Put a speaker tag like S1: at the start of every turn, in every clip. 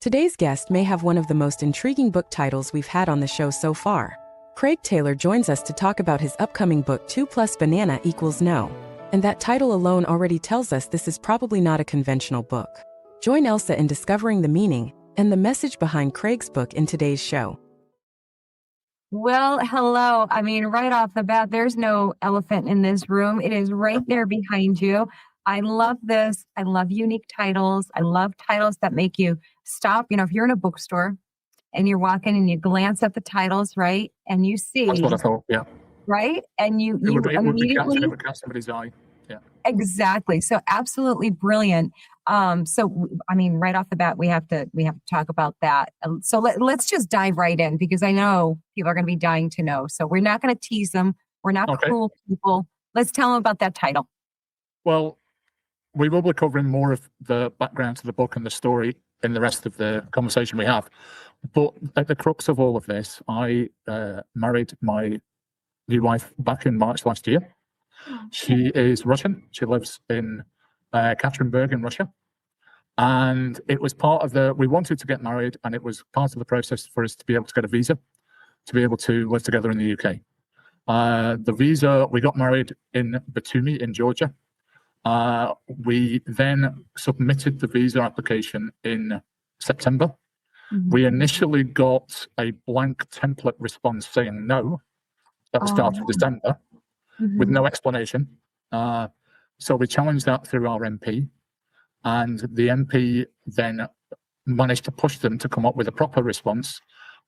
S1: Today's guest may have one of the most intriguing book titles we've had on the show so far. Craig Taylor joins us to talk about his upcoming book 2 plus banana equals no. And that title alone already tells us this is probably not a conventional book. Join Elsa in discovering the meaning and the message behind Craig's book in today's show.
S2: Well, hello. I mean, right off the bat, there's no elephant in this room. It is right there behind you. I love this. I love unique titles. I love titles that make you stop. You know, if you're in a bookstore and you're walking and you glance at the titles, right? And you see,
S3: That's what I thought, yeah.
S2: right? And you immediately,
S3: it would catch somebody's eye. Yeah.
S2: Exactly. So absolutely brilliant. So I mean, right off the bat, we have to talk about that. So let's just dive right in because I know people are going to be dying to know. So we're not going to tease them. We're not cruel people. Let's tell them about that title.
S3: Well, we will be covering more of the background to the book and the story in the rest of the conversation we have. But at the crux of all of this, I married my new wife back in March last year. She is Russian. She lives in Ekaterinburg in Russia. And it was part of we wanted to get married, and it was part of the process for us to be able to get a visa, to be able to live together in the UK. The visa, we got married in Batumi in Georgia. We then submitted the visa application in September. Mm-hmm. We initially got a blank template response saying no at the start of December. Mm-hmm. With no explanation. So we challenged that through our MP, and the MP then managed to push them to come up with a proper response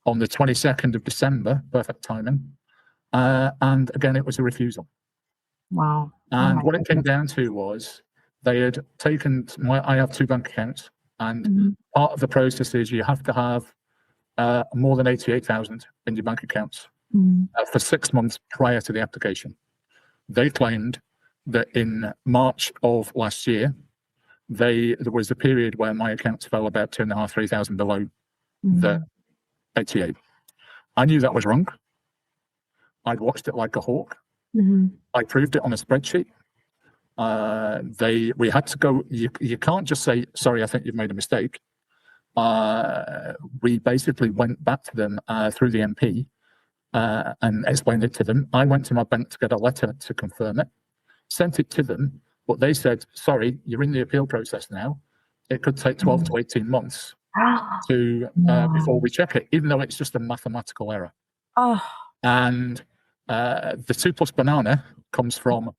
S3: on the 22nd of December, perfect timing. And again, it was a refusal.
S2: Wow.
S3: And what it came down to was they had taken, I have 2 bank accounts, and part of the process is you have to have more than 88,000 in your bank accounts for 6 months prior to the application. They claimed that in March of last year, there was a period where my accounts fell about 2,500, 3,000 below the 88. I knew that was wrong. I'd watched it like a hawk. I proved it on a spreadsheet. We had to go. You can't just say, "Sorry, I think you've made a mistake." We basically went back to them through the MP. And explained it to them. I went to my bank to get a letter to confirm it, sent it to them, but they said, sorry, you're in the appeal process now. It could take 12 to 18 months before we check it, even though it's just a mathematical error. And the 2 plus banana comes from,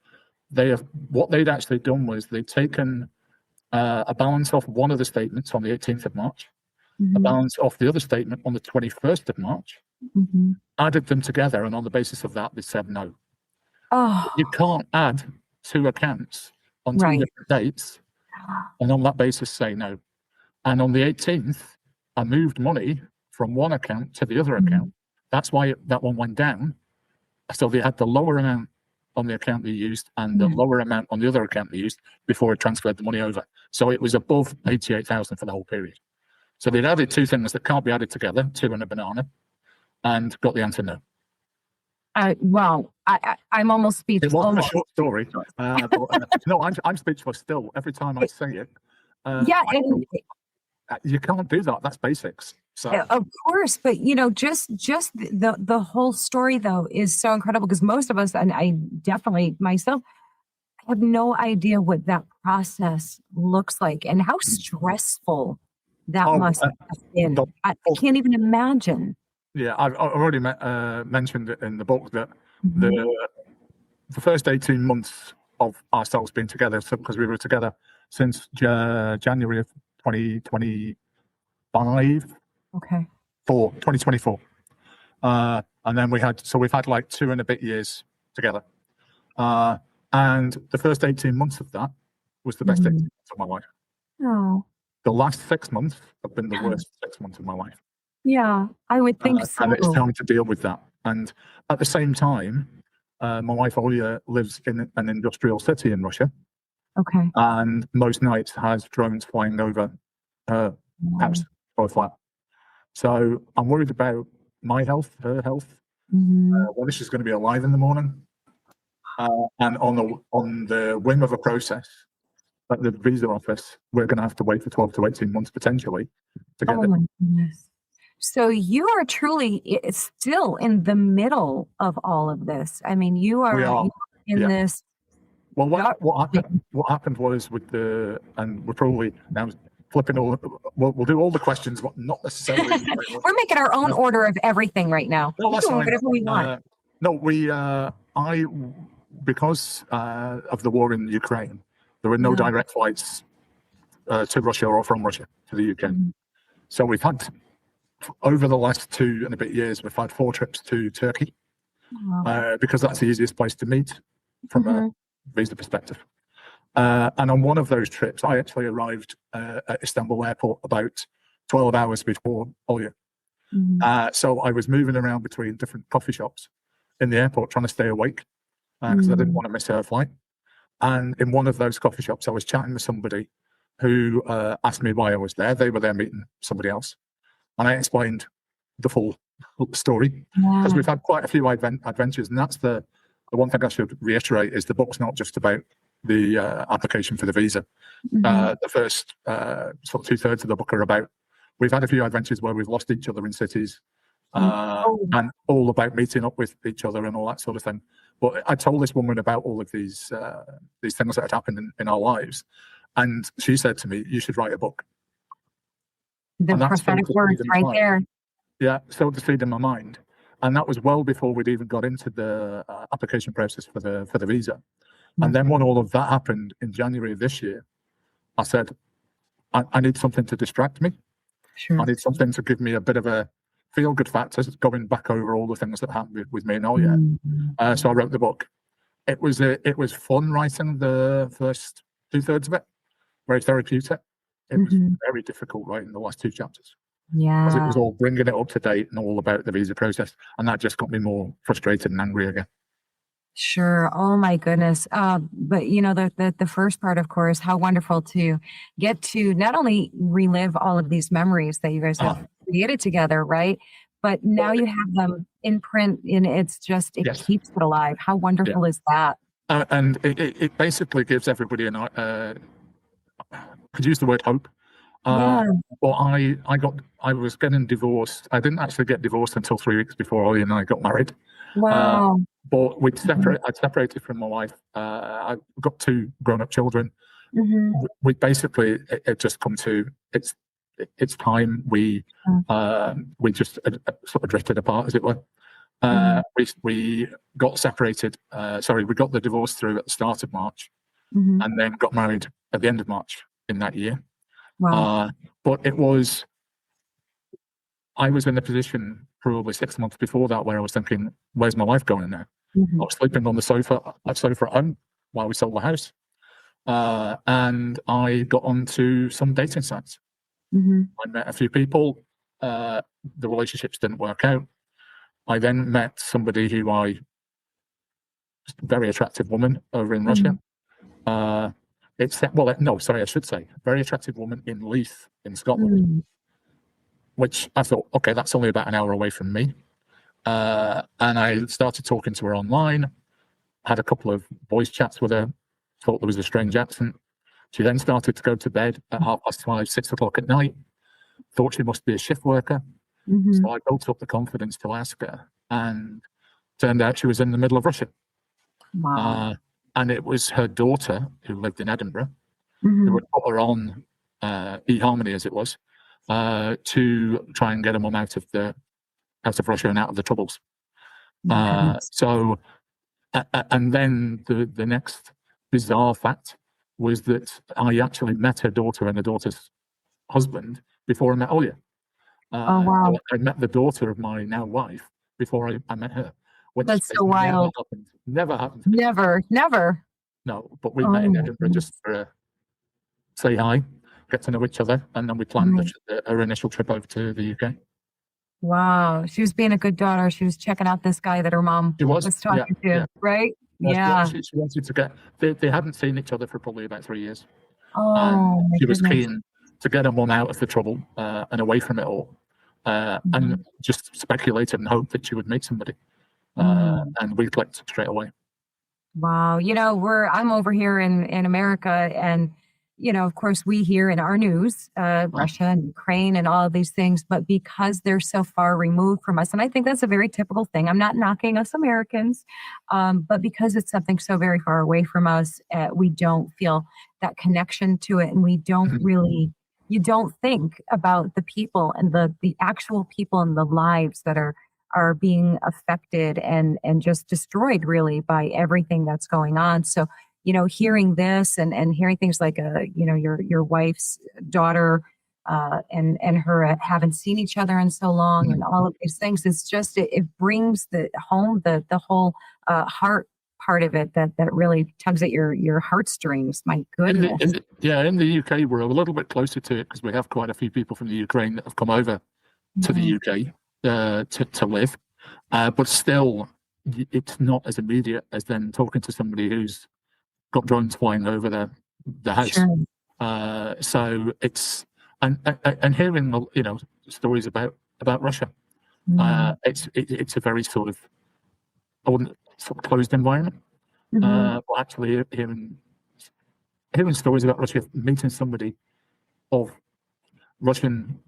S3: what they'd actually done was they'd taken a balance off one of the statements on the 18th of March, a balance off the other statement on the 21st of March, added them together, and on the basis of that, they said no. You can't add 2 accounts on 2 different dates, and on that basis say no. And on the 18th, I moved money from one account to the other account. That's why that one went down. So they had the lower amount on the account they used and the lower amount on the other account they used before it transferred the money over. So it was above 88,000 for the whole period. So they'd added 2 things that can't be added together, 2 and a banana, and got the answer no.
S2: Wow, I'm almost speechless.
S3: It wasn't a short story. No, I'm speechless still. Every time I say it. You can't do that. That's basics. So
S2: of course, but you know, just the whole story though is so incredible because most of us, and I definitely myself, have no idea what that process looks like and how stressful that must have been. I can't even imagine.
S3: Yeah, I've already mentioned it in the book that the first 18 months of ourselves being together, because we were together since January of 2025.
S2: Okay.
S3: 2024. And then we've had like 2 and a bit years together. And the first 18 months of that was the best 18 months of my life.
S2: Oh.
S3: The last 6 months have been the worst 6 months of my life.
S2: Yeah, I would think so.
S3: And it's time to deal with that. And at the same time, my wife Olya lives in an industrial city in Russia.
S2: Okay.
S3: And most nights has drones flying over her house or flat. So I'm worried about my health, her health, whether she's going to be alive in the morning. And on the whim of a process, at the visa office, we're going to have to wait for 12 to 18 months potentially to get
S2: Oh
S3: it.
S2: my goodness. So you are truly still in the middle of all of this. I mean, you
S3: We
S2: are
S3: are,
S2: in
S3: yeah.
S2: this.
S3: Well,
S2: gut
S3: what happened was with and we're probably now flipping all, we'll do all the questions, but not necessarily.
S2: We're making our own order of everything right now.
S3: No,
S2: We're
S3: that's
S2: doing
S3: fine.
S2: whatever we want.
S3: No, because of the war in Ukraine, there were no
S2: Yeah.
S3: direct flights to Russia or from Russia to the UK.
S2: Mhm.
S3: So we've had, over the last 2 and a bit years, we've had 4 trips to Turkey
S2: Wow.
S3: because that's the easiest place to meet from a
S2: Mhm.
S3: visa perspective. And on one of those trips, I actually arrived at Istanbul airport about 12 hours before Olya.
S2: Mhm.
S3: So I was moving around between different coffee shops in the airport trying to stay awake because I didn't want to miss her flight. And in one of those coffee shops, I was chatting with somebody who asked me why I was there. They were there meeting somebody else. And I explained the full story because
S2: Yeah.
S3: we've had quite a few adventures. And that's the one thing I should reiterate is the book's not just about the application for the visa.
S2: Mhm.
S3: The first sort of 2/3 of the book are about, we've had a few adventures where we've lost each other in cities
S2: Oh.
S3: and all about meeting up with each other and all that sort of thing. But I told this woman about all of these things that had happened in our lives. And she said to me, you should write a book.
S2: The
S3: And that's
S2: prophetic words right there.
S3: Yeah, sowed the seed in my mind. And that was well before we'd even got into the application process for the visa. And then when all of that happened in January of this year, I said, I need something to distract me.
S2: Sure.
S3: I need something to give me a bit of a feel-good factor, going back over all the things that happened with me and Olya.
S2: Mhm.
S3: So I wrote the book. It was fun writing the first 2/3 of it, very therapeutic. It was
S2: Mhm.
S3: very difficult writing the last 2 chapters because it
S2: Yeah.
S3: was all bringing it up to date and all about the visa process, and that just got me more frustrated and angry again.
S2: Sure. Oh my goodness. But the first part, of course, how wonderful to get to not only relive all of these memories that you guys
S3: Ah,
S2: have created together, right? But now you have them in print, and it
S3: yes,
S2: keeps it alive. How
S3: yeah,
S2: wonderful is that?
S3: and it basically gives everybody could use the word hope. Uh,
S2: Yeah.
S3: well, I was getting divorced. I didn't actually get divorced until 3 weeks before Ollie and I got married. Uh,
S2: Wow.
S3: but
S2: Mhm.
S3: I'd separated from my wife. I've got 2 grown-up children.
S2: Mhm.
S3: We basically it just come to it's time. We just sort of drifted apart, as it were.
S2: Mhm.
S3: We got separated. Sorry, we got the divorce through at the start of March,
S2: Mhm.
S3: and then got married at the end of March in that year.
S2: Wow.
S3: But I was in a position probably 6 months before that where I was thinking, where's my life going now? I
S2: Mhm.
S3: was sleeping on the sofa at home while we sold the house. And I got onto some dating sites.
S2: Mhm.
S3: I met a few people. The relationships didn't work out. I then met somebody very attractive woman over in Russia.
S2: Mhm.
S3: No, sorry, I should say, very attractive woman in Leith in Scotland,
S2: Mhm.
S3: which I thought, okay, that's only about an hour away from me. And I started talking to her online, had a couple of voice chats with her, thought there was a strange accent. She then started to go to bed at 5:30, 6 o'clock at night, thought she must be a shift worker. So
S2: Mhm.
S3: I built up the confidence to ask her, and turned out she was in the middle of Russia.
S2: Wow.
S3: And it was her daughter, who lived in Edinburgh, who
S2: Mhm.
S3: had put her on eHarmony, as it was, to try and get her mum out of Russia and out of the troubles.
S2: My goodness.
S3: And then the next bizarre fact was that I actually met her daughter and her daughter's husband before I met Olya.
S2: Oh, wow.
S3: So I met the daughter of my now wife before I met her, which
S2: That's
S3: has
S2: so
S3: never
S2: wild.
S3: happened. Never happened to me.
S2: Never, never.
S3: No, but we met
S2: Oh
S3: in
S2: my
S3: Edinburgh
S2: goodness.
S3: just for say hi, get to know each other, and then we planned
S2: Right.
S3: her initial trip over to the UK.
S2: Wow. She was being a good daughter. She was checking out this guy that her mom
S3: She was,
S2: was
S3: yeah,
S2: talking
S3: yeah.
S2: to, right?
S3: Well,
S2: Yeah.
S3: she wanted to get. They hadn't seen each other for probably about 3 years, and
S2: Oh my
S3: she was
S2: goodness.
S3: keen to get her mum out of the trouble and away from it all, and
S2: Mhm.
S3: just speculated and hoped that she would meet somebody,
S2: Mm.
S3: and we clicked straight away.
S2: Wow. I'm over here in America, and of course, we hear in our news, Russia and Ukraine and all of these things, but because they're so far removed from us, and I think that's a very typical thing. I'm not knocking us Americans, but because it's something so very far away from us, we don't feel that connection to it, and we don't really. You don't think about the people and the actual people and the lives that are being affected and just destroyed really by everything that's going on. So, hearing this and hearing things like your wife's daughter and her haven't seen each other in so long and all of these things, it's just it brings the home the whole heart part of it that really tugs at your heartstrings. My goodness.
S3: In the UK, we're a little bit closer to it because we have quite a few people from the Ukraine that have come over to the UK to live. But still, it's not as immediate as then talking to somebody who's got drones flying over the house. Sure. So it's and hearing stories about Russia. It's a very sort of, I wouldn't sort of closed environment. But actually hearing stories about Russia, meeting somebody of Russian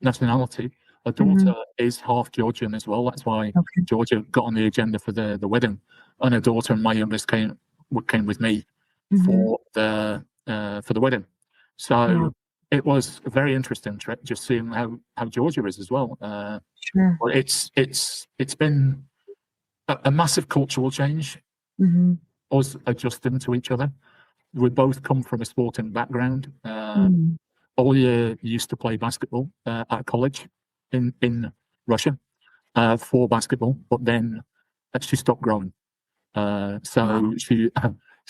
S3: nationality. Her daughter is half Georgian as well. That's why Georgia got on the agenda for the wedding. And her daughter and my youngest came with me for the wedding. So it was a very interesting trip, just seeing how Georgia is as well.
S2: Sure.
S3: But it's been a massive cultural change. Us adjusting to each other. We both come from a sporting background. Olya used to play basketball at college in Russia for basketball, but then she stopped growing. So she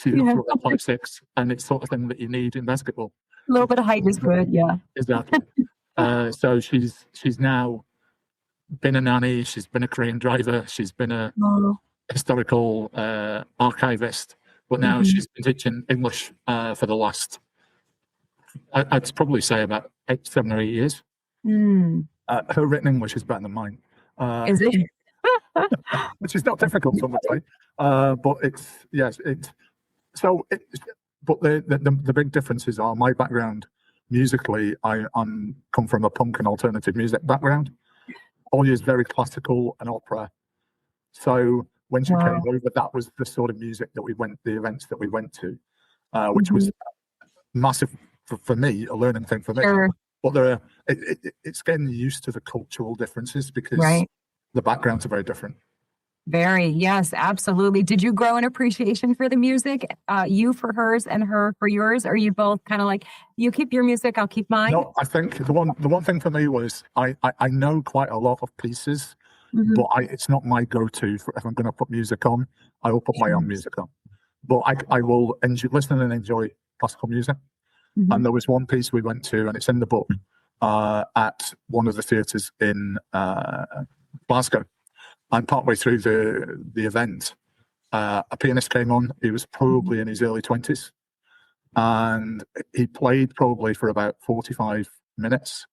S3: grew up 5'6", and it's sort of thing that you need in basketball.
S2: A little bit of height is good, yeah.
S3: Exactly. So she's now been a nanny. She's been a crane driver. She's been a historical archivist, but now she's been teaching English for the last, I'd probably say about 7 or 8 years. Her written English is better than mine.
S2: Is it?
S3: Which is not difficult, some would say. But but the big differences are my background musically. I come from a punk and alternative music background. Olya is very classical and opera. So when she came over, that was the sort of music that the events that we went to, which was massive for me, a learning thing for me.
S2: Sure.
S3: But it's getting used to the cultural differences because the backgrounds are very different.
S2: Very, yes, absolutely. Did you grow an appreciation for the music? You for hers and her for yours? Or are you both kind of like, you keep your music, I'll keep mine?
S3: No, I think the one thing for me was I know quite a lot of pieces, but it's not my go-to if I'm going to put music on. I will put my own music on. But I will listen and enjoy classical music. And there was one piece we went to, and it's in the book, at one of the theatres in Glasgow. And partway through the event, a pianist came on. He was probably in his early 20s. And he played probably for about 45 minutes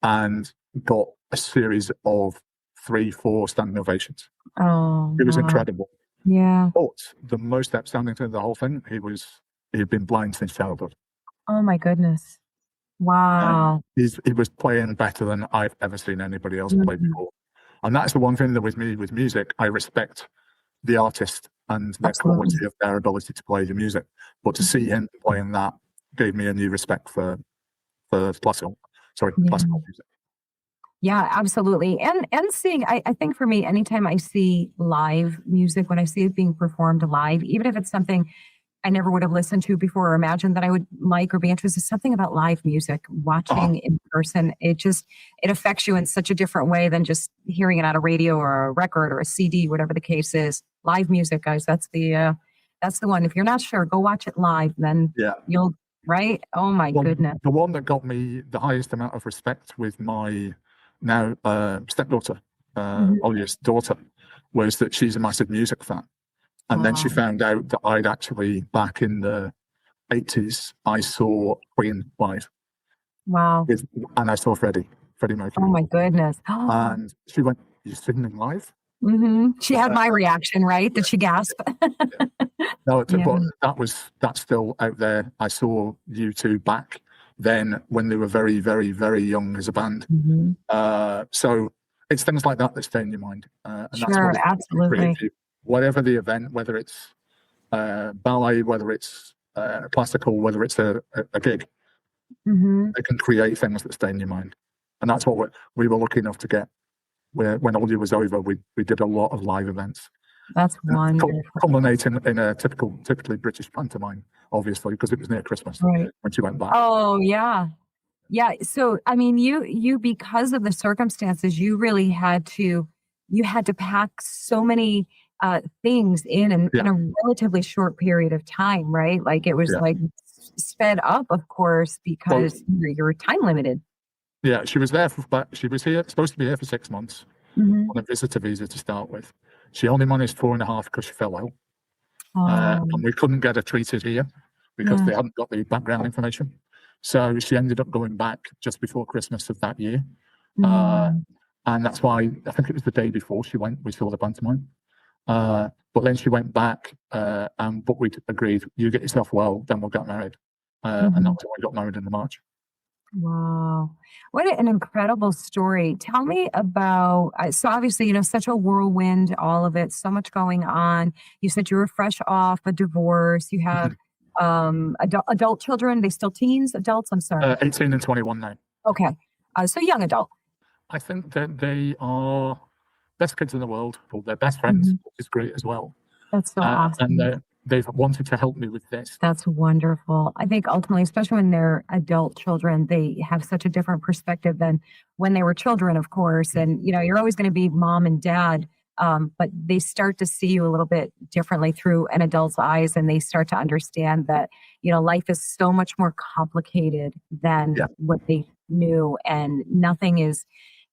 S3: and got a series of 3-4 standing ovations.
S2: Oh,
S3: it was incredible.
S2: Yeah.
S3: But the most outstanding thing of the whole thing, he'd been blind since childhood.
S2: Oh my goodness. Wow.
S3: He was playing better than I've ever seen anybody else play before. And that's the one thing that with me, with music, I respect the artist and their quality of their ability to play the music. But to see him playing that gave me a new respect for classical music.
S2: Yeah, absolutely. And seeing, I think for me, anytime I see live music, when I see it being performed live, even if it's something I never would have listened to before or imagined that I would like or be interested, something about live music, watching in person, it affects you in such a different way than just hearing it on a radio or a record or a CD, whatever the case is. Live music, guys, that's the one. If you're not sure, go watch it live, then you'll, right? Oh my goodness.
S3: The one that got me the highest amount of respect with my now stepdaughter, Olya's daughter, was that she's a massive music fan. And then she found out that I'd actually, back in the 80s, I saw Queen live.
S2: Wow.
S3: And I saw Freddie Mercury.
S2: Oh my goodness.
S3: And she went, "You're singing live?"
S2: She had my reaction, right? Did she gasp?
S3: No,
S2: Yeah.
S3: but that's still out there. I saw you two back then when they were very, very, very young as a band.
S2: Mhm.
S3: So it's things like that that stay in your mind, and that's
S2: Sure,
S3: what
S2: absolutely.
S3: creates you. Whatever the event, whether it's ballet, whether it's classical, whether it's a gig,
S2: Mhm.
S3: it can create things that stay in your mind, and that's what we were lucky enough to get. Where when Olya was over, we did a lot of live events,
S2: That's wonderful.
S3: culminating in a typically British pantomime, obviously, because it was near Christmas
S2: Right.
S3: when she went back.
S2: Oh, yeah. Yeah, so, I mean, you because of the circumstances, you had to pack so many, things in
S3: Yeah,
S2: a relatively short period of time, right? Like, it was,
S3: yeah.
S2: like, s sped up, of course,
S3: Well,
S2: because you're time limited.
S3: yeah, she was there but she was here supposed to be here for 6 months
S2: Mhm.
S3: on a visitor visa to start with. She only managed 4.5 because she fell ill,
S2: Oh,
S3: and we couldn't get her treated here because
S2: yeah.
S3: they hadn't got the background information. So she ended up going back just before Christmas of that year, uh,
S2: Mm.
S3: and that's why I think it was the day before she went. We saw the pantomime, but then she went back, but we agreed, you get yourself well, then we'll get married, and
S2: Mhm.
S3: that's why we got married in the March.
S2: Wow. What an incredible story. Tell me about so obviously, such a whirlwind, all of it, so much going on. You said you were fresh off a divorce. You have adult children, they still teens, adults, I'm sorry.
S3: 18 and 21 now.
S2: Okay. So young adult.
S3: I think that they are best kids in the world, or they're best friends,
S2: Mhm.
S3: which is great as well.
S2: That's so
S3: And
S2: awesome.
S3: they've wanted to help me with this.
S2: That's wonderful. I think ultimately, especially when they're adult children, they have such a different perspective than when they were children, of course. And, you're always going to be mom and dad, but they start to see you a little bit differently through an adult's eyes. And they start to understand that, life is so much more complicated than
S3: Yeah,
S2: what they knew. And nothing is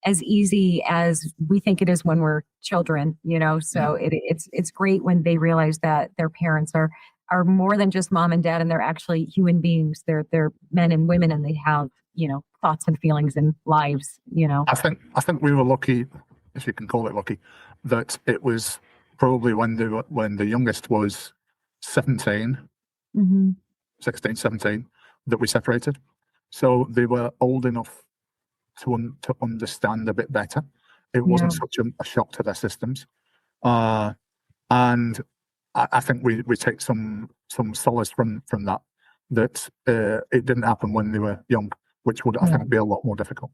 S2: as easy as we think it is when we're children.
S3: yeah.
S2: So it's great when they realize that their parents are more than just mom and dad, and they're actually human beings. They're men and women, and they have thoughts and feelings and lives.
S3: I think we were lucky, if you can call it lucky, that it was probably when the youngest was 17,
S2: Hmm.
S3: 16, 17, that we separated. So they were old enough to understand a bit better. It
S2: Yeah.
S3: wasn't such a shock to their systems. Uh, and I think we take some solace from that it didn't happen when they were young, which would I
S2: Yeah.
S3: think be a lot more difficult.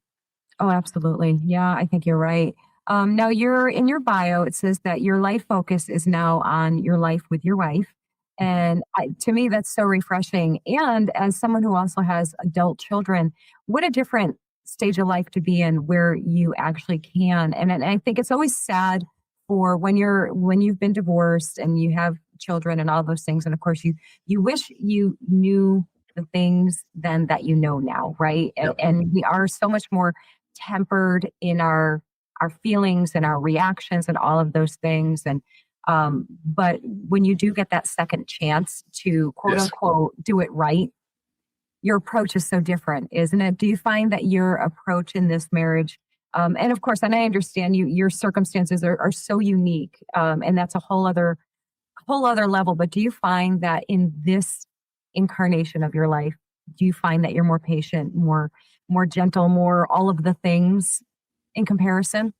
S2: Oh, absolutely. Yeah, I think you're right. Now, you're in your bio. It says that your life focus is now on your life with your wife, and to me, that's so refreshing. And as someone who also has adult children, what a different stage of life to be in, where you actually can. And I think it's always sad for when you've been divorced and you have children and all those things. And of course, you wish you knew the things then that you know now, right? And,
S3: Yep.
S2: and we are so much more tempered in our feelings and our reactions and all of those things. And but when you do get that second chance to quote
S3: Yes.
S2: unquote do it right, your approach is so different, isn't it? Do you find that your approach in this marriage, and of course, and I understand your circumstances are so unique, and that's a whole other level. But do you find that in this incarnation of your life, do you find that you're more patient, more gentle, more all of the things in comparison?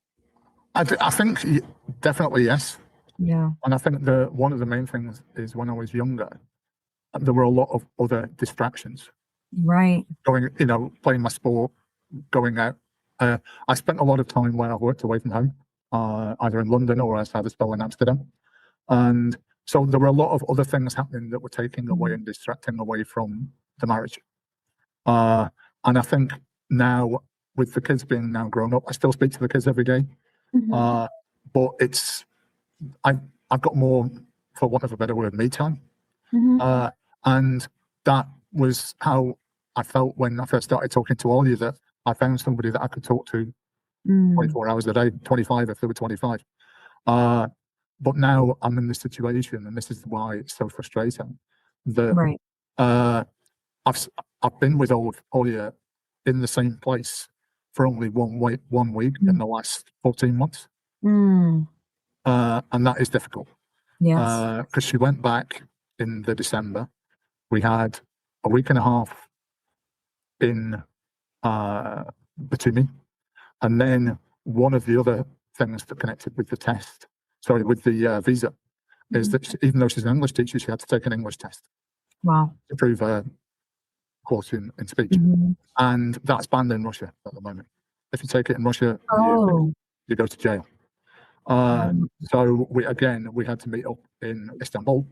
S3: I think definitely yes,
S2: Yeah.
S3: and I think one of the main things is when I was younger, there were a lot of other distractions.
S2: Right.
S3: Playing my sport, going out. Uh, I spent a lot of time where I worked away from home, either in London or I had a spell in Amsterdam. And so there were a lot of other things happening that were taking away
S2: Mhm.
S3: and distracting away from the marriage. Uh, and I think now, with the kids being now grown up, I still speak to the kids every day.
S2: Mhm.
S3: Uh, but I've got more, for want of a better word, me time.
S2: Mhm.
S3: Uh, and that was how I felt when I first started talking to Olya, that I found somebody that I could talk to
S2: Mm.
S3: 24 hours a day, 25 if they were 25. Uh, but now I'm in this situation, and this is why it's so frustrating. That
S2: Right.
S3: uh, I've been with Olya in the same place for only 1 week in
S2: Mm.
S3: the last 14 months.
S2: Mm.
S3: and that is difficult.
S2: Yes.
S3: Because she went back in the December. We had a week and a half in Batumi, and then one of the other things that connected with the test, with the visa, is that even though she's an English teacher, she had to take an English test.
S2: Wow.
S3: To prove her course in speech, and that's banned in Russia at the moment. If you take it in Russia, you go to jail. So we had to meet up in Istanbul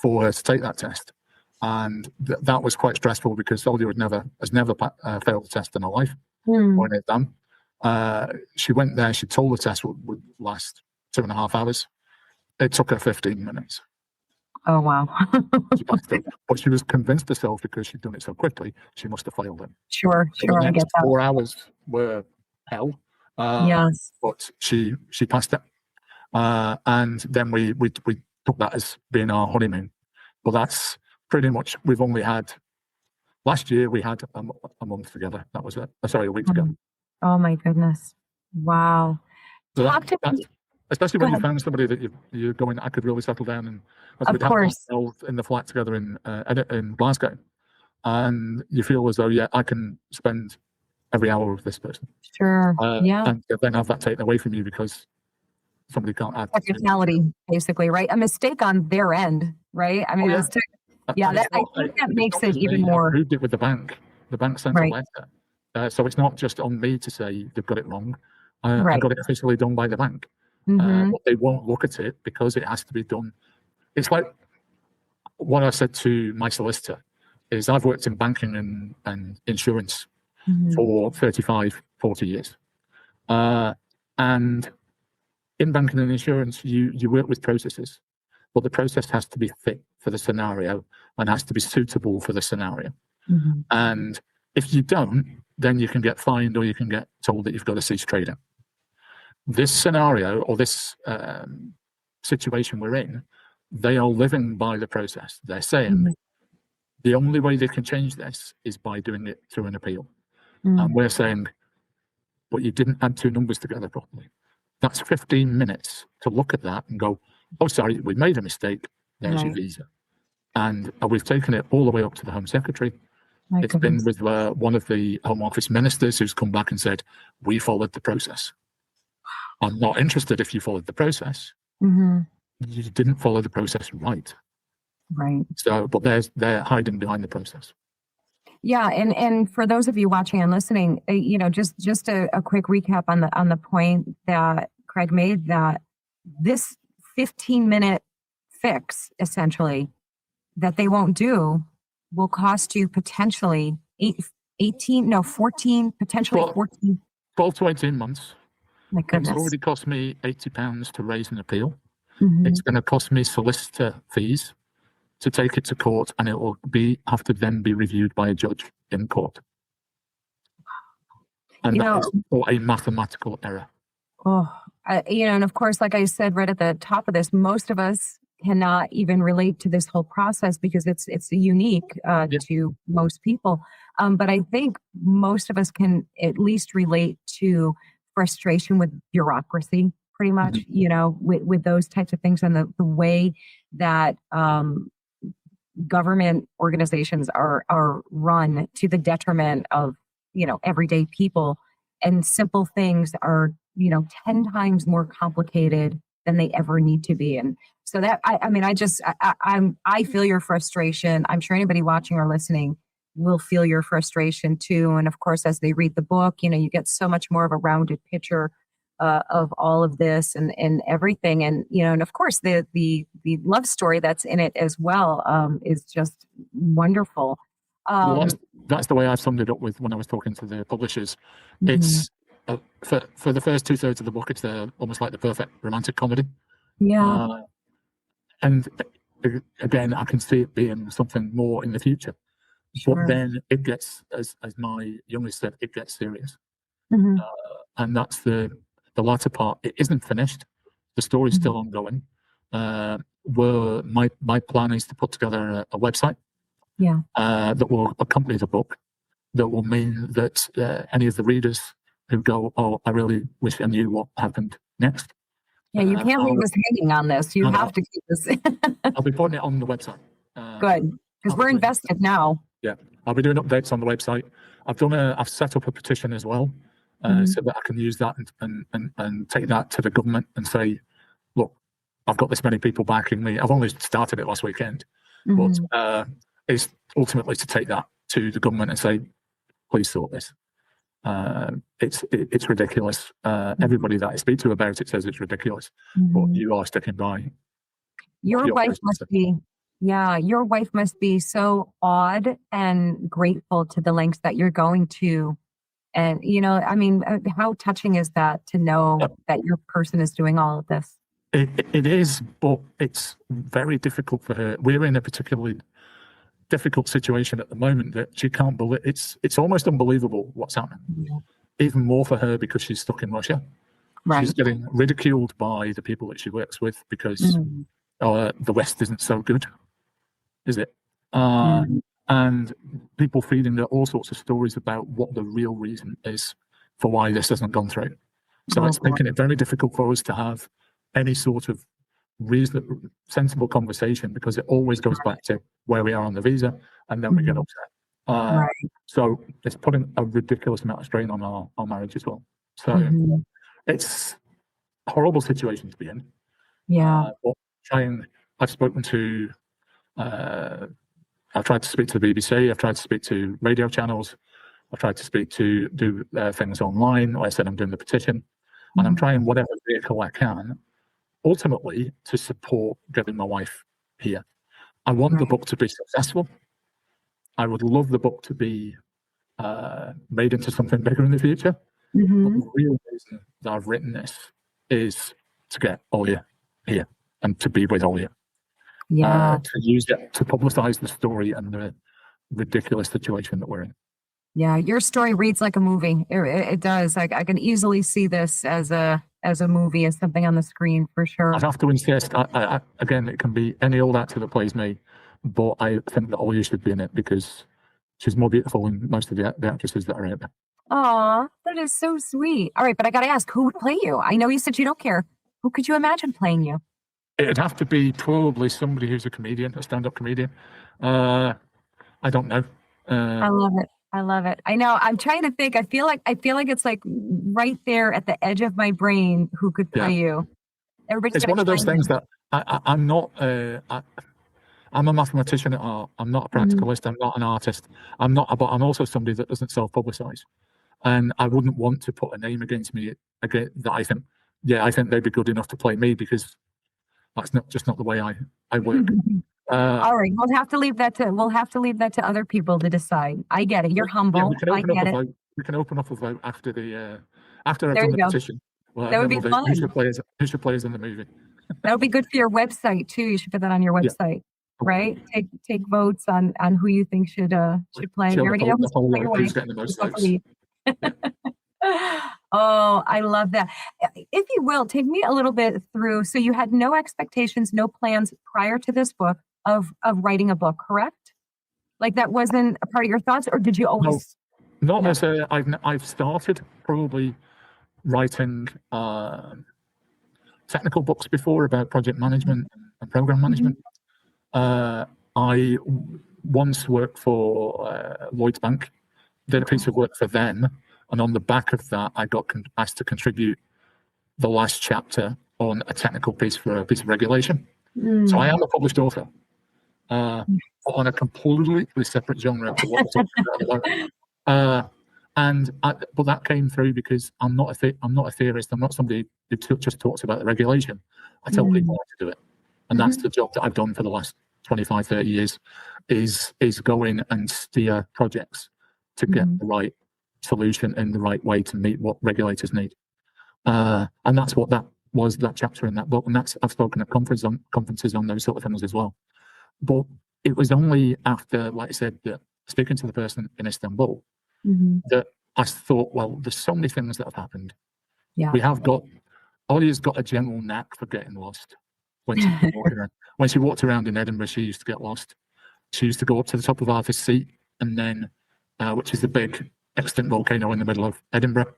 S3: for her to take that test, and that was quite stressful because Olya has never failed a test in her life or an exam. She went there. She told the test would last 2.5 hours. It took her 15 minutes.
S2: Oh wow!
S3: But she was convinced herself because she'd done it so quickly. She must have failed it.
S2: Sure, I get that.
S3: 4 hours were hell.
S2: Yes,
S3: but she passed it, and then we took that as being our honeymoon. But that's pretty much. We've only had last year. We had a month together. That was it. Sorry, a week together.
S2: Oh my goodness! Wow.
S3: So Talk to me. Especially when you found somebody that you're going, I could really settle down, and
S2: of course,
S3: in the flat together in Glasgow, and you feel as though I can spend every hour with this person.
S2: Sure.
S3: And then have that taken away from you because somebody can't add.
S2: Technicality, basically, right? A mistake on their end, right? I mean, I think that makes it even more.
S3: I proved it with the bank. The bank sent a letter, so it's not just on me to say they've got it wrong. I got it officially done by the bank. But they won't look at it because it has to be done. It's like what I said to my solicitor is I've worked in banking and insurance for 35, 40 years. And in banking and insurance, you work with processes, but the process has to be fit for the scenario and has to be suitable for the scenario. And if you don't, then you can get fined or you can get told that you've got to cease trading. This scenario or this situation we're in, they are living by the process. They're saying the only way they can change this is by doing it through an appeal. And we're saying, but you didn't add two numbers together properly. That's 15 minutes to look at that and go, oh, sorry, we made a mistake. There's your visa. And we've taken it all the way up to the Home Secretary. It's been with one of the Home Office ministers who's come back and said, we followed the process. I'm not interested if you followed the process. You didn't follow the process right. So, but they're hiding behind the process.
S2: Yeah, and for those of you watching and listening, just a quick recap on the point that Craig made, that this 15-minute fix, essentially, that they won't do will cost you potentially 14, potentially 14.
S3: 12 to 18 months.
S2: My goodness.
S3: It's already cost me £80 to raise an appeal. It's going to cost me solicitor fees to take it to court, and it will have to then be reviewed by a judge in court. And that is for a mathematical error.
S2: And of course, like I said right at the top of this, most of us cannot even relate to this whole process because it's unique to most people. But I think most of us can at least relate to frustration with bureaucracy, pretty much, with those types of things and the way that government organizations are run to the detriment of, everyday people, and simple things are, 10 times more complicated than they ever need to be. And so that, I feel your frustration. I'm sure anybody watching or listening will feel your frustration too. And of course, as they read the book, you get so much more of a rounded picture of all of this and everything. And, and of course, the love story that's in it as well is just wonderful.
S3: Well, that's the way I summed it up with when I was talking to the publishers. It's for the first 2/3 of the book, it's almost like the perfect romantic comedy. And again, I can see it being something more in the future. But then it gets, as my youngest said, it gets serious. And that's the latter part. It isn't finished. The story's still ongoing. My plan is to put together a website that will accompany the book, that will mean that any of the readers who go, oh, I really wish I knew what happened next,
S2: Yeah, you can't leave us hanging on this. You have to keep this.
S3: I'll be putting it on the website.
S2: Good, because we're invested now.
S3: Yeah, I'll be doing updates on the website. I've set up a petition as well, so that I can use that and take that to the government and say, look, I've got this many people backing me. I've only started it last weekend, but it's ultimately to take that to the government and say, please sort this. It's ridiculous. Everybody that I speak to about it says it's ridiculous, but you are sticking by.
S2: Your wife must be, your wife must be so awed and grateful to the lengths that you're going to. And, I mean, how touching is that to know that your person is doing all of this?
S3: It is, but it's very difficult for her. We're in a particularly difficult situation at the moment that she can't believe. It's almost unbelievable what's happening. Even more for her because she's stuck in Russia. Right. She's getting ridiculed by the people that she works with because the West isn't so good, is it? And people feeding her all sorts of stories about what the real reason is for why this hasn't gone through. So it's making it very difficult for us to have any sort of reasonable, sensible conversation because it always goes back to where we are on the visa and then we get upset. So it's putting a ridiculous amount of strain on our marriage as well. So it's a horrible situation to be in. But I've spoken to, I've tried to speak to the BBC, I've tried to speak to radio channels, I've tried to do things online. Like I said, I'm doing the petition, and I'm trying whatever vehicle I can, ultimately to support getting my wife here. I want the book to be successful. I would love the book to be made into something bigger in the future. But the real reason that I've written this is to get Olya here and to be with Olya. To use it to publicize the story and the ridiculous situation that we're in.
S2: Yeah, your story reads like a movie. It does. I can easily see this as a movie, as something on the screen for sure.
S3: I'd have to insist. Again, it can be any old actor that plays me, but I think that Olya should be in it because she's more beautiful than most of the actresses that are out there.
S2: Aw, that is so sweet. All right, but I got to ask, who would play you? I know you said you don't care. Who could you imagine playing you?
S3: It'd have to be probably somebody who's a comedian, a stand-up comedian. I don't know.
S2: I love it. I love it. I know. I'm trying to think. I feel like it's like right there at the edge of my brain. Who could play you?
S3: It's one of those things that I'm not. I'm a mathematician at heart. I'm not a practicalist. I'm not an artist. I'm not. But I'm also somebody that doesn't self-publicize, and I wouldn't want to put a name against me again that I think. Yeah, I think they'd be good enough to play me because that's not the way I work.
S2: All right, we'll have to leave that to other people to decide. I get it. You're humble. I get it.
S3: We can open up a vote after I've done the petition. Well, that would be fun. Who should play us in the movie?
S2: That would be good for your website too. You should put that on your website, right? Take votes on who you think should play. You already know who's getting the most votes. Oh, I love that. If you will, take me a little bit through. So you had no expectations, no plans prior to this book of writing a book, correct? Like that wasn't a part of your thoughts, or did you always?
S3: No, not necessarily. I've started probably writing technical books before about project management and program management. I once worked for Lloyd's Bank, did a piece of work for them. And on the back of that, I got asked to contribute the last chapter on a technical piece for a piece of regulation. So I am a published author, but on a completely separate genre to what we're talking about. But that came through because I'm not a theorist. I'm not somebody who just talks about the regulation. I tell people how to do it, and that's the job that I've done for the last 25, 30 years. Is go in and steer projects to get the right solution in the right way to meet what regulators need, and that's what that was, that chapter in that book. And I've spoken at conferences on those sort of things as well. But it was only after, like I said, that speaking to the person in Istanbul, that I thought, well, there's so many things that have happened. We have got, Olya's got a general knack for getting lost. When she walked around in Edinburgh, she used to get lost. She used to go up to the top of Arthur's Seat, and then, which is the big extinct volcano in the middle of Edinburgh,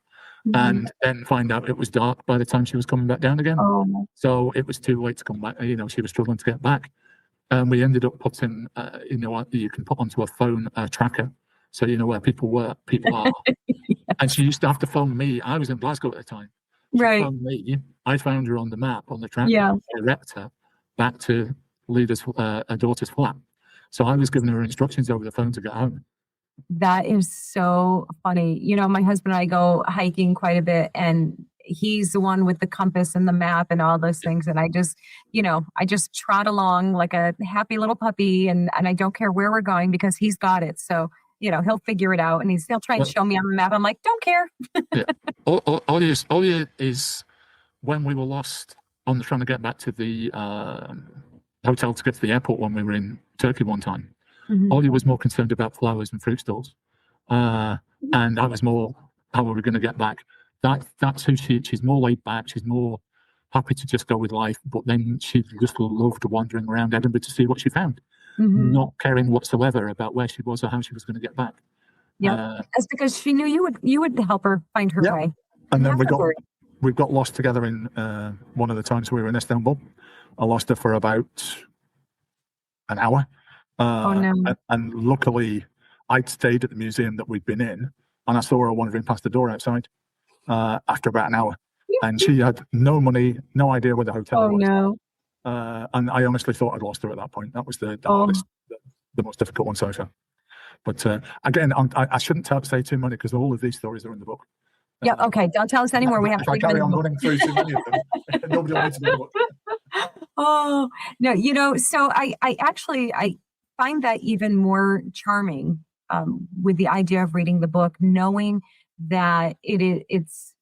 S3: and then find out it was dark by the time she was coming back down again.
S2: Oh,
S3: So it was too late to come back. She was struggling to get back. And we ended up putting, you can put onto a phone tracker, so you know where people are. And she used to have to phone me. I was in Glasgow at the time. She
S2: right.
S3: phoned me. I found her on the map, on the tracker,
S2: Yeah.
S3: direct her back to Leader's her daughter's flat. So I was giving her instructions over the phone to get home.
S2: That is so funny. My husband and I go hiking quite a bit, and he's the one with the compass and the map and all those things. And I just trot along like a happy little puppy, and I don't care where we're going because he's got it. So, he'll figure it out, and he'll try and show me on the map. I'm like, don't care.
S3: Yeah. Olya is when we were lost on trying to get back to the hotel to get to the airport when we were in Turkey one time. Olya was more concerned about flowers and fruit stalls, and I was more, how are we going to get back? That's who she's more laid back. She's more happy to just go with life. But then she just loved wandering around Edinburgh to see what she found, not caring whatsoever about where she was or how she was going to get back.
S2: Yeah, that's because she knew you would help her find her way.
S3: And then we got lost together in one of the times we were in Istanbul. I lost her for about an hour.
S2: Oh no!
S3: And luckily, I'd stayed at the museum that we'd been in, and I saw her wandering past the door outside after about an hour. And she had no money, no idea where the hotel was.
S2: No!
S3: And I honestly thought I'd lost her at that point. That was the hardest, the most difficult one so far. But again, I shouldn't say too many because all of these stories are in the book.
S2: Yeah. Okay. Don't tell us anymore. We have to.
S3: If I carry on running through too many of them, nobody will need to know.
S2: Oh no! So I actually find that even more charming with the idea of reading the book, knowing that it's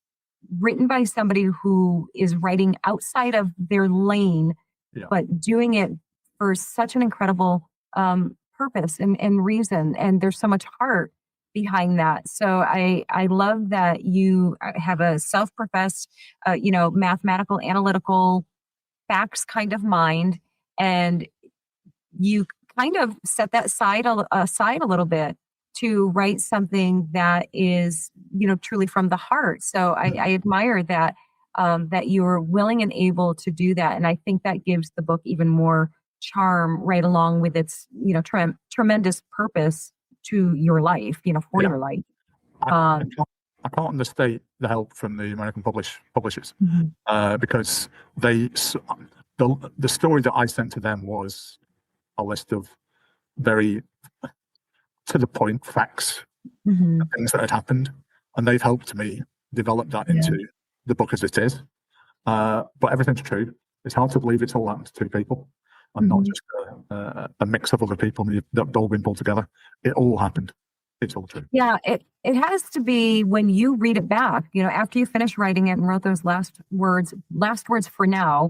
S2: written by somebody who is writing outside of their lane, but doing it for such an incredible purpose and reason. And there's so much heart behind that. So I love that you have a self-professed, mathematical, analytical, facts kind of mind, and you kind of set that aside a little bit to write something that is, truly from the heart. So I admire that that you're willing and able to do that, and I think that gives the book even more charm right along with its, tremendous purpose to your life, for your life.
S3: I can't understate the help from the American publishers because the story that I sent to them was a list of very to the point facts, things that had happened, and they've helped me develop that into the book as it is. But everything's true. It's hard to believe it's all happened to two people and not just a mix of other people that have all been pulled together. It all happened. It's all true.
S2: Yeah, it has to be when you read it back, after you finish writing it and wrote those last words for now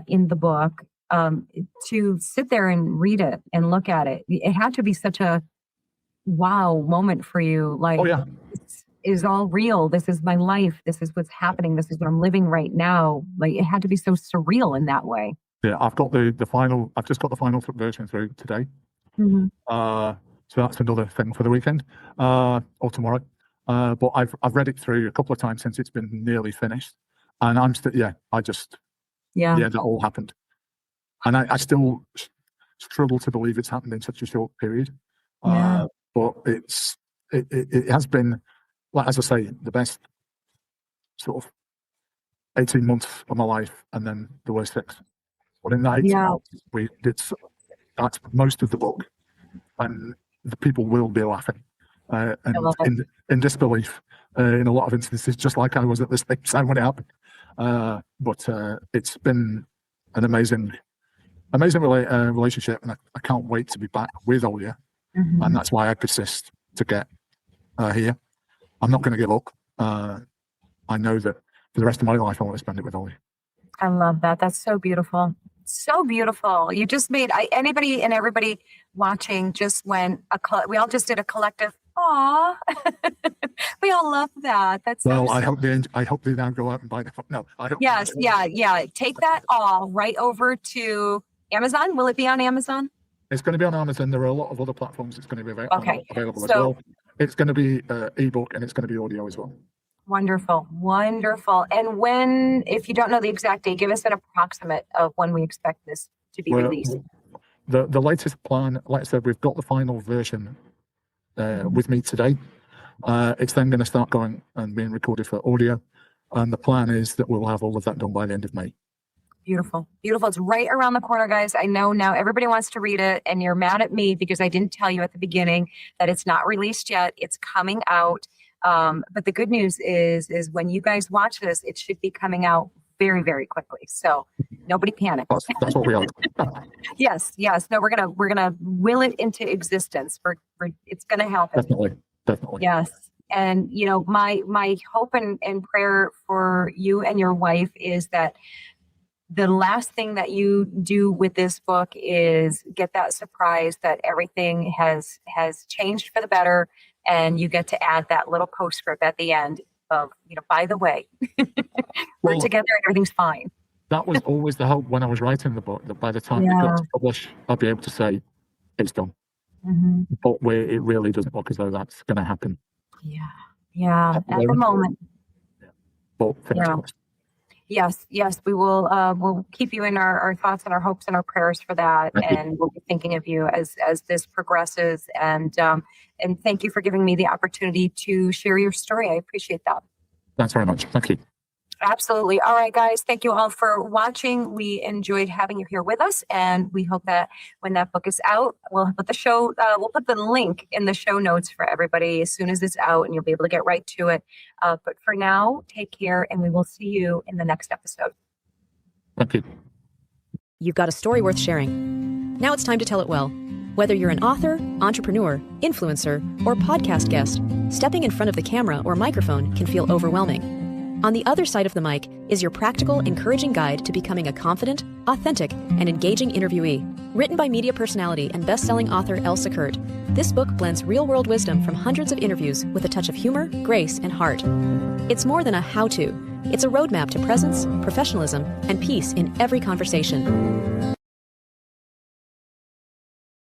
S2: in the book, to sit there and read it and look at it. It had to be such a wow moment for you. Like, this is all real. This is my life. This is what's happening. This is what I'm living right now. Like, it had to be so surreal in that way.
S3: Yeah, I've got the final. I've just got the final version through today. So that's another thing for the weekend or tomorrow. But I've read it through a couple of times since it's been nearly finished, and I'm still that all happened, and I still struggle to believe it's happened in such a short period. But it has been, like, as I say, the best sort of 18 months of my life, and then the worst 6. But in that 18 months, that's most of the book, and the people will be laughing and in disbelief in a lot of instances, just like I was at this time when it happened. But it's been an amazing relationship, and I can't wait to be back with Olya, and that's why I persist to get here. I'm not going to give up. I know that for the rest of my life I want to spend it with Olya.
S2: I love that. That's so beautiful. So beautiful. You just made anybody and everybody watching just went we all just did a collective aw. We all love that. That's
S3: well.
S2: So
S3: I hope they now go out and buy the. No, I hope.
S2: Yes, yeah. Take that all right over to Amazon. Will it be on Amazon?
S3: It's going to be on Amazon. There are a lot of other platforms it's going to be available as well. It's going to be ebook and it's going to be audio as well.
S2: Wonderful. Wonderful. And when, if you don't know the exact date, give us an approximate of when we expect this to be released.
S3: The latest plan, like I said, we've got the final version with me today. It's then going to start going and being recorded for Olya. And the plan is that we'll have all of that done by the end of May.
S2: Beautiful. Beautiful. It's right around the corner, guys. I know now everybody wants to read it, and you're mad at me because I didn't tell you at the beginning that it's not released yet. It's coming out. But the good news is when you guys watch this, it should be coming out very, very quickly. So nobody panic.
S3: That's what we are.
S2: Yes. No, we're gonna will it into existence. It's gonna happen.
S3: Definitely.
S2: Yes. And my hope and prayer for you and your wife is that the last thing that you do with this book is get that surprise that everything has changed for the better, and you get to add that little postscript at the end of, by the way, we're together and everything's fine.
S3: That was always the hope when I was writing the book, that by the time it got to publish, I'd be able to say, it's done. Mm-hmm. But it really doesn't look as though that's going to happen.
S2: Yeah. At the moment.
S3: Yeah. But fingers crossed.
S2: Yes, we will. We'll keep you in our thoughts and our hopes and our prayers for that, and we'll be thinking of you as this progresses. And thank you for giving me the opportunity to share your story. I appreciate that.
S3: Thanks very much. Thank you.
S2: Absolutely. All right, guys. Thank you all for watching. We enjoyed having you here with us, and we hope that when that book is out, we'll put the link in the show notes for everybody as soon as it's out, and you'll be able to get right to it. But for now, take care, and we will see you in the next episode.
S3: Thank you.
S4: You've got a story worth sharing. Now it's time to tell it well. Whether you're an author, entrepreneur, influencer, or podcast guest, stepping in front of the camera or microphone can feel overwhelming. On the other side of the mic is your practical, encouraging guide to becoming a confident, authentic, and engaging interviewee. Written by media personality and best-selling author Elsa, this book blends real-world wisdom from hundreds of interviews with a touch of humor, grace, and heart. It's more than a how-to. It's a roadmap to presence, professionalism, and peace in every conversation.